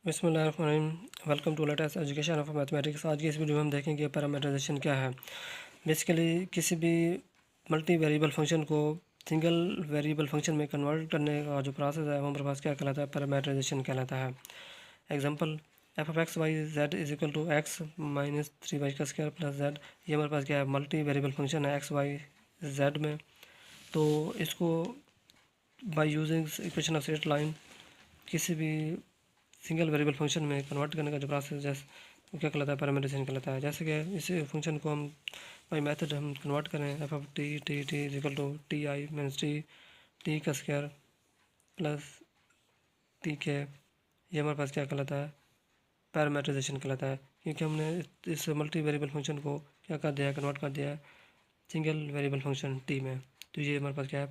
बिस्मिल्लाहिर्रहमानिर्रहीम। Welcome to latest education of mathematics. आज की इस वीडियो में हम देखेंगे पैरामीटराइजेशन क्या है। बेसिकली किसी भी मल्टी वेरिएबल फंक्शन को सिंगल वेरिएबल फंक्शन में कन्वर्ट करने का जो प्रोसेस है वो हमारे पास क्या कहलाता है, पैरामीटराइजेशन कहलाता है। Example f of x y z is equal to x minus 3y का स्क्वायर प्लस जेड। ये हमारे पास क्या है, मल्टी वेरिएबल फंक्शन है एक्स वाई जेड में। तो इसको by using equation of straight line किसी भी सिंगल वेरिएबल फंक्शन में कन्वर्ट करने का जो प्रोसेस जैसे वो क्या कहलाता है, पैरामीटराइजेशन कहलाता है। जैसे कि इस फंक्शन को हम बाई मेथड हम कन्वर्ट करें f of t t t is equal to t i minus t t का स्क्वायर प्लस टी के। ये हमारे पास क्या कहलाता है, पैरामीटराइजेशन कहलाता है, क्योंकि हमने इस मल्टी वेरिएबल फंक्शन को क्या कर दिया है, कन्वर्ट कर दिया है सिंगल वेरिएबल फंक्शन टी में। तो ये हमारे पास क्या है,